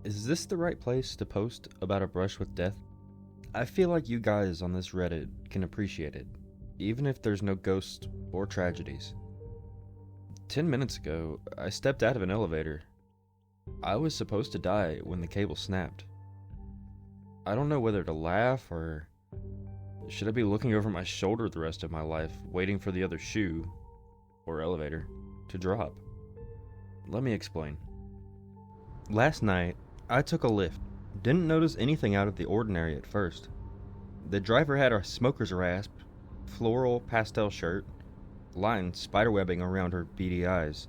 Is this the right place to post about a brush with death? I feel like you guys on this Reddit can appreciate it, even if there's no ghosts or tragedies. 10 minutes ago, I stepped out of an elevator. I was supposed to die when the cable snapped. I don't know whether to laugh or should I be looking over my shoulder the rest of my life, waiting for the other shoe, or elevator, to drop. Let me explain. Last night, I took a lift. Didn't notice anything out of the ordinary at first. The driver had a smoker's rasp, floral pastel shirt, lined spiderwebbing around her beady eyes.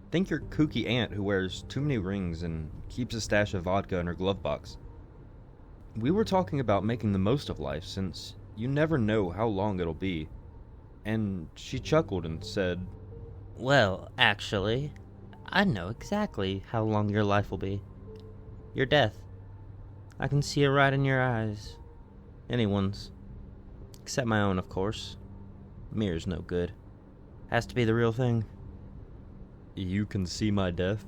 Think your kooky aunt who wears too many rings and keeps a stash of vodka in her glove box. We were talking about making the most of life since you never know how long it'll be. And she chuckled and said, Well, actually, I know exactly how long your life will be. Your death. I can see it right in your eyes. Anyone's. Except my own, of course. Mirror's no good. Has to be the real thing. You can see my death?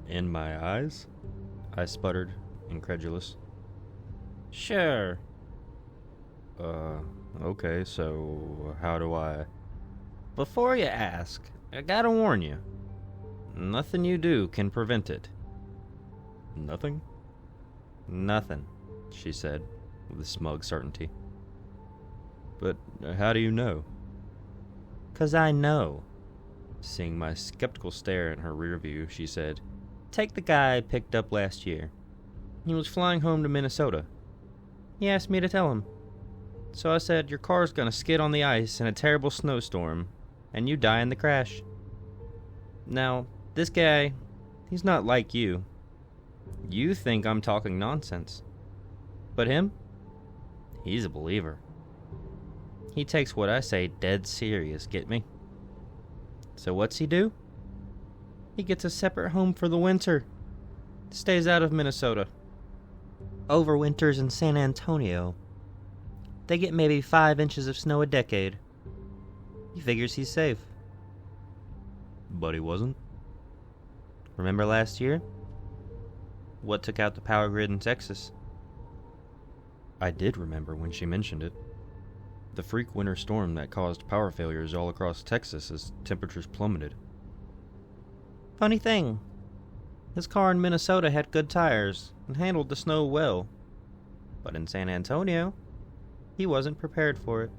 In my eyes? I sputtered, incredulous. Sure. Okay, so how do I... Before you ask, I gotta warn you. Nothing you do can prevent it. Nothing? Nothing, she said, with a smug certainty. But how do you know? 'Cause I know. Seeing my skeptical stare in her rear view, she said, Take the guy I picked up last year. He was flying home to Minnesota. He asked me to tell him. So I said, your car's gonna skid on the ice in a terrible snowstorm, and you die in the crash. Now, this guy, he's not like you. You think I'm talking nonsense. But him? He's a believer. He takes what I say dead serious, get me? So what's he do? He gets a separate home for the winter. Stays out of Minnesota. Overwinters in San Antonio. They get maybe 5 inches of snow a decade. He figures he's safe. But he wasn't? Remember last year? What took out the power grid in Texas? I did remember when she mentioned it. The freak winter storm that caused power failures all across Texas as temperatures plummeted. Funny thing, his car in Minnesota had good tires and handled the snow well. But in San Antonio, he wasn't prepared for it.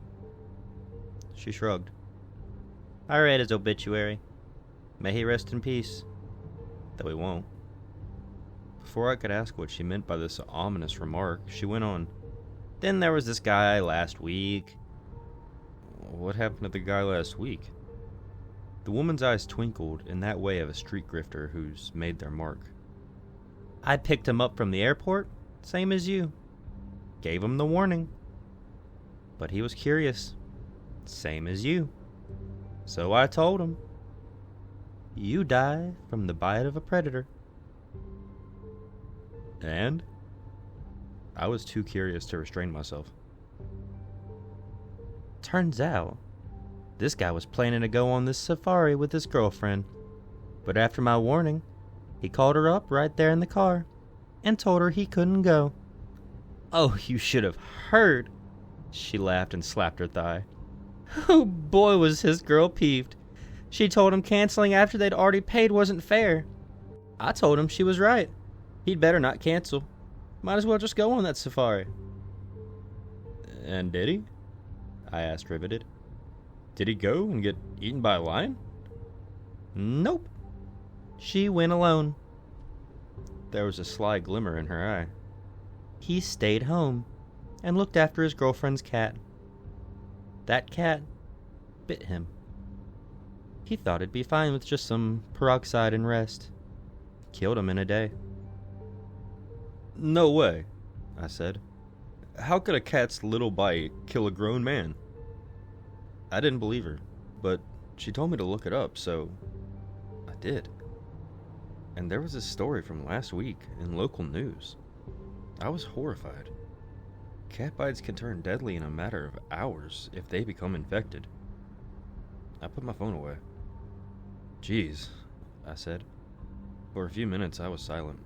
She shrugged. I read his obituary. May he rest in peace. Though he won't. Before I could ask what she meant by this ominous remark, she went on. Then there was this guy last week. What happened to the guy last week? The woman's eyes twinkled in that way of a street grifter who's made their mark. I picked him up from the airport, same as you. Gave him the warning. But he was curious, same as you. So I told him, you die from the bite of a predator. And? I was too curious to restrain myself. Turns out, this guy was planning to go on this safari with his girlfriend. But after my warning, he called her up right there in the car and told her he couldn't go. Oh, you should have heard. She laughed and slapped her thigh. Oh boy, was his girl peeved. She told him canceling after they'd already paid wasn't fair. I told him she was right. He'd better not cancel. Might as well just go on that safari. And did he? I asked, riveted. Did he go and get eaten by a lion? Nope. She went alone. There was a sly glimmer in her eye. He stayed home and looked after his girlfriend's cat. That cat bit him. He thought it'd be fine with just some peroxide and rest. Killed him in a day. No way, I said. How could a cat's little bite kill a grown man? I didn't believe her, but she told me to look it up, so I did. And there was a story from last week in local news. I was horrified. Cat bites can turn deadly in a matter of hours if they become infected. I put my phone away. Geez, I said. For a few minutes I was silent.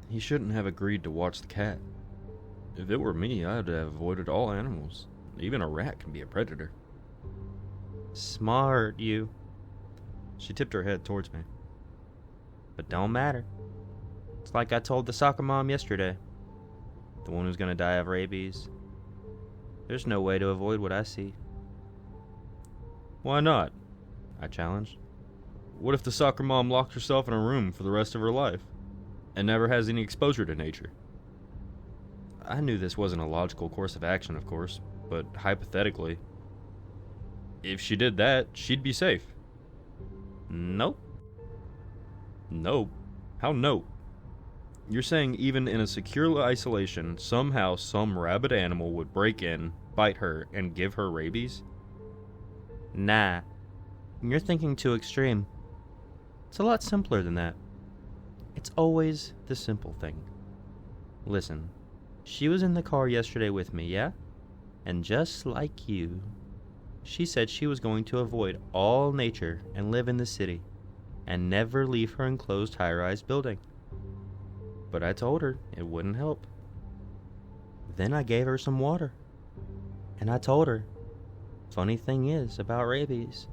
He shouldn't have agreed to watch the cat. If it were me, I'd have avoided all animals. Even a rat can be a predator. Smart, you. She tipped her head towards me. But don't matter. It's like I told the soccer mom yesterday. The one who's gonna die of rabies. There's no way to avoid what I see. Why not? I challenged. What if the soccer mom locks herself in a room for the rest of her life and never has any exposure to nature? I knew this wasn't a logical course of action, of course, but hypothetically, if she did that, she'd be safe. Nope. Nope? How nope? You're saying even in a secure isolation, somehow some rabid animal would break in, bite her, and give her rabies? Nah. You're thinking too extreme. It's a lot simpler than that. It's always the simple thing. Listen, she was in the car yesterday with me, yeah? And just like you, she said she was going to avoid all nature and live in the city, and never leave her enclosed high-rise building. But I told her it wouldn't help. Then I gave her some water. And I told her, funny thing is about rabies,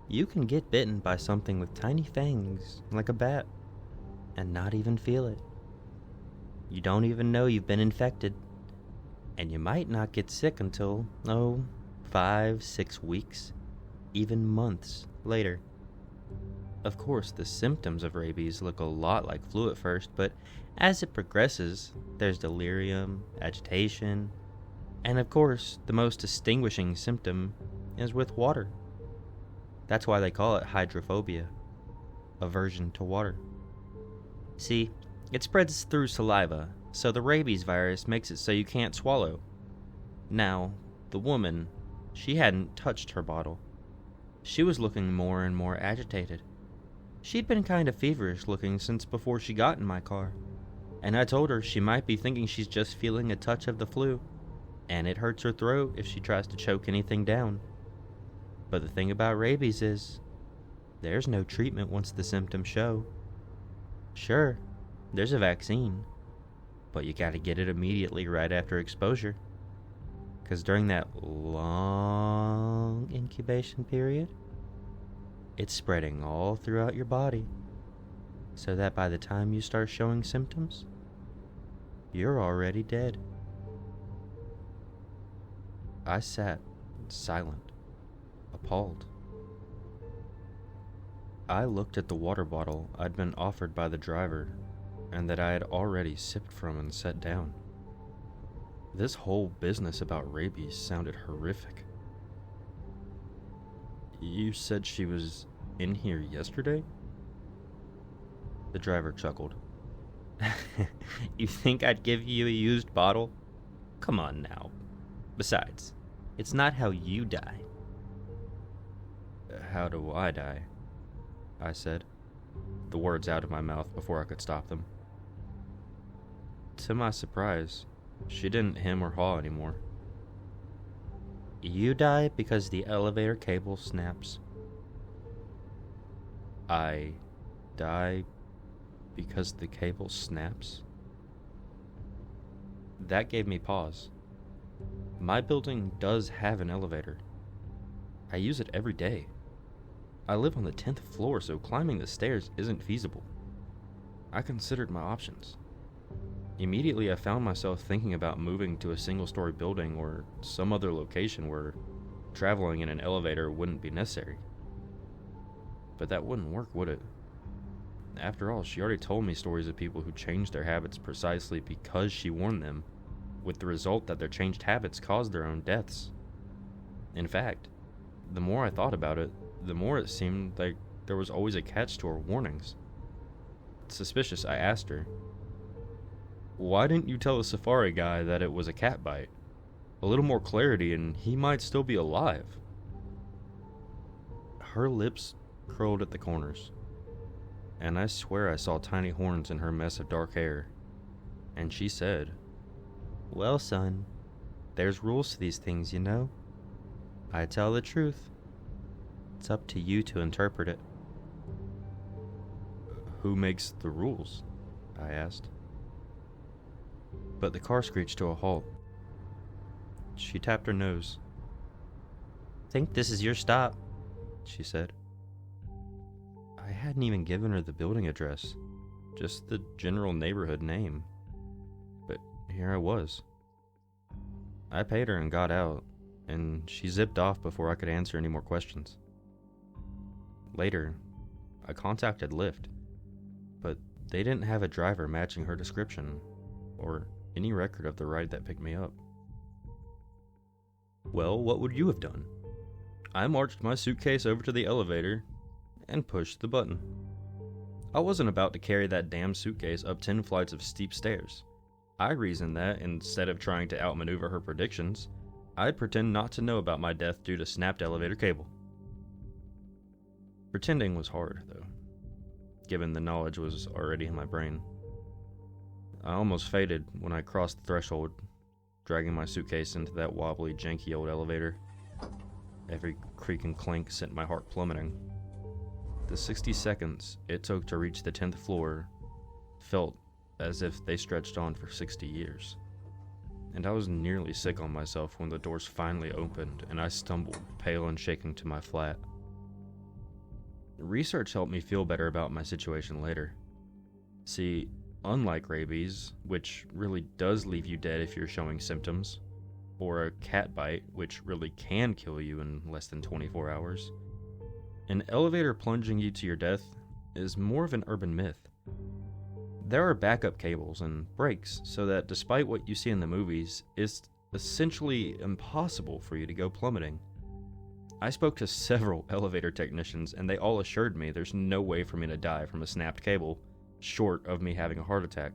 you can get bitten by something with tiny fangs, like a bat, and not even feel it. You don't even know you've been infected, and you might not get sick until, 5, 6 weeks, even months later. Of course, the symptoms of rabies look a lot like flu at first, but as it progresses, there's delirium, agitation, and of course, the most distinguishing symptom is with water. That's why they call it hydrophobia, aversion to water. See, it spreads through saliva, so the rabies virus makes it so you can't swallow. Now, the woman, she hadn't touched her bottle. She was looking more and more agitated. She'd been kind of feverish looking since before she got in my car, and I told her she might be thinking she's just feeling a touch of the flu, and it hurts her throat if she tries to choke anything down. But the thing about rabies is, there's no treatment once the symptoms show. Sure, there's a vaccine, but you gotta get it immediately right after exposure, because during that long incubation period, it's spreading all throughout your body, so that by the time you start showing symptoms, you're already dead. I sat silent, appalled. I looked at the water bottle I'd been offered by the driver and that I had already sipped from and set down. This whole business about rabies sounded horrific. You said she was in here yesterday? The driver chuckled. You think I'd give you a used bottle? Come on now. Besides, it's not how you die. How do I die? I said, the words out of my mouth before I could stop them. To my surprise, she didn't hem or haw anymore. You die because the elevator cable snaps. I die because the cable snaps? That gave me pause. My building does have an elevator. I use it every day. I live on the 10th floor, so climbing the stairs isn't feasible. I considered my options. Immediately, I found myself thinking about moving to a single-story building or some other location where traveling in an elevator wouldn't be necessary. But that wouldn't work, would it? After all, she already told me stories of people who changed their habits precisely because she warned them, with the result that their changed habits caused their own deaths. In fact, the more I thought about it, the more it seemed like there was always a catch to her warnings. Suspicious, I asked her, "Why didn't you tell the safari guy that it was a cat bite? A little more clarity and he might still be alive." Her lips curled at the corners, and I swear I saw tiny horns in her mess of dark hair. And she said, "Well, son, there's rules to these things, you know. I tell the truth. It's up to you to interpret it." "Who makes the rules?" I asked. but the car screeched to a halt. She tapped her nose. "Think this is your stop," she said. I hadn't even given her the building address, just the general neighborhood name. But here I was. I paid her and got out, and she zipped off before I could answer any more questions. Later, I contacted Lyft, but they didn't have a driver matching her description, or any record of the ride that picked me up. Well, what would you have done? I marched my suitcase over to the elevator and pushed the button. I wasn't about to carry that damn suitcase up 10 flights of steep stairs. I reasoned that, instead of trying to outmaneuver her predictions, I'd pretend not to know about my death due to snapped elevator cable. Pretending was hard, though, given the knowledge was already in my brain. I almost faded when I crossed the threshold, dragging my suitcase into that wobbly, janky old elevator. Every creak and clink sent my heart plummeting. The 60 seconds it took to reach the 10th floor felt as if they stretched on for 60 years. And I was nearly sick on myself when the doors finally opened and I stumbled, pale and shaking, to my flat. Research helped me feel better about my situation later. See, unlike rabies, which really does leave you dead if you're showing symptoms, or a cat bite, which really can kill you in less than 24 hours, an elevator plunging you to your death is more of an urban myth. There are backup cables and brakes so that despite what you see in the movies, it's essentially impossible for you to go plummeting. I spoke to several elevator technicians and they all assured me there's no way for me to die from a snapped cable, short of me having a heart attack.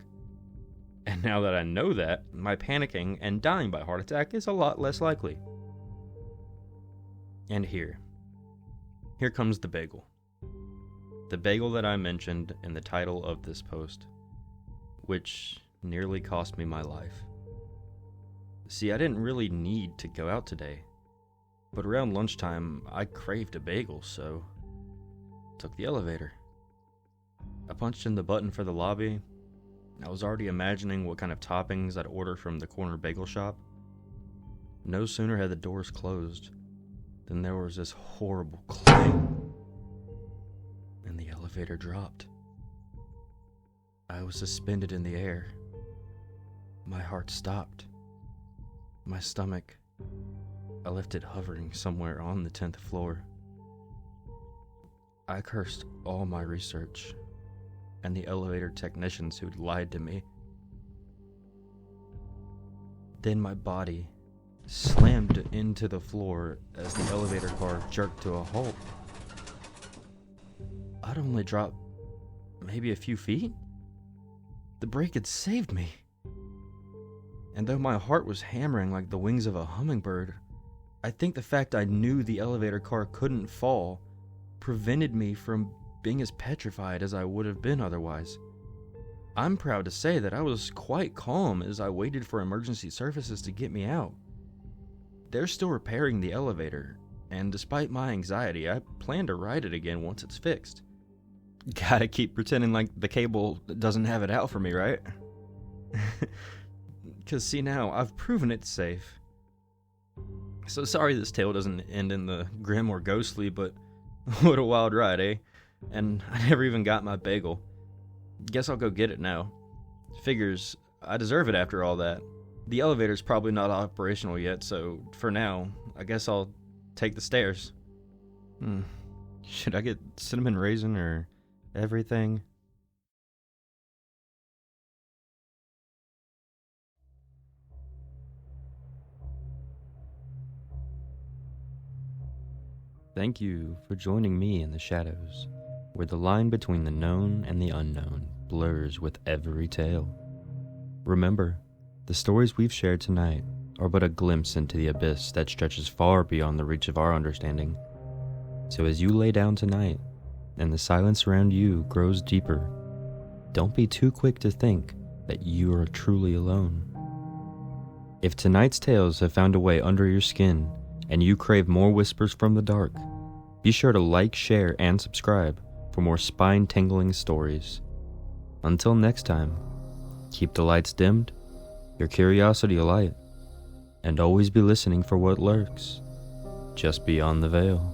And now that I know that, my panicking and dying by heart attack is a lot less likely. And here comes the bagel. The bagel that I mentioned in the title of this post, which nearly cost me my life. See, I didn't really need to go out today, but around lunchtime I craved a bagel, so took the elevator. I punched in the button for the lobby. I was already imagining what kind of toppings I'd order from the corner bagel shop. No sooner had the doors closed than there was this horrible clang, and the elevator dropped. I was suspended in the air. My heart stopped. My stomach, I left it hovering somewhere on the 10th floor. I cursed all my research and the elevator technicians who'd lied to me. Then my body slammed into the floor as the elevator car jerked to a halt. I'd only dropped maybe a few feet. The brake had saved me. And though my heart was hammering like the wings of a hummingbird, I think the fact I knew the elevator car couldn't fall prevented me from being as petrified as I would have been otherwise. I'm proud to say that I was quite calm as I waited for emergency services to get me out. They're still repairing the elevator, and despite my anxiety, I plan to ride it again once it's fixed. Gotta keep pretending like the cable doesn't have it out for me, right? 'Cause see, now I've proven it's safe. So sorry this tale doesn't end in the grim or ghostly, but what a wild ride, eh? And I never even got my bagel. Guess I'll go get it now. Figures, I deserve it after all that. The elevator's probably not operational yet, so for now, I guess I'll take the stairs. Should I get cinnamon raisin or everything? Thank you for joining me in the shadows, where the line between the known and the unknown blurs with every tale. Remember, the stories we've shared tonight are but a glimpse into the abyss that stretches far beyond the reach of our understanding. So as you lay down tonight, and the silence around you grows deeper, don't be too quick to think that you are truly alone. If tonight's tales have found a way under your skin, and you crave more whispers from the dark, be sure to like, share, and subscribe for more spine-tingling stories. Until next time, keep the lights dimmed Your curiosity alight, and always be listening for what lurks just beyond the veil.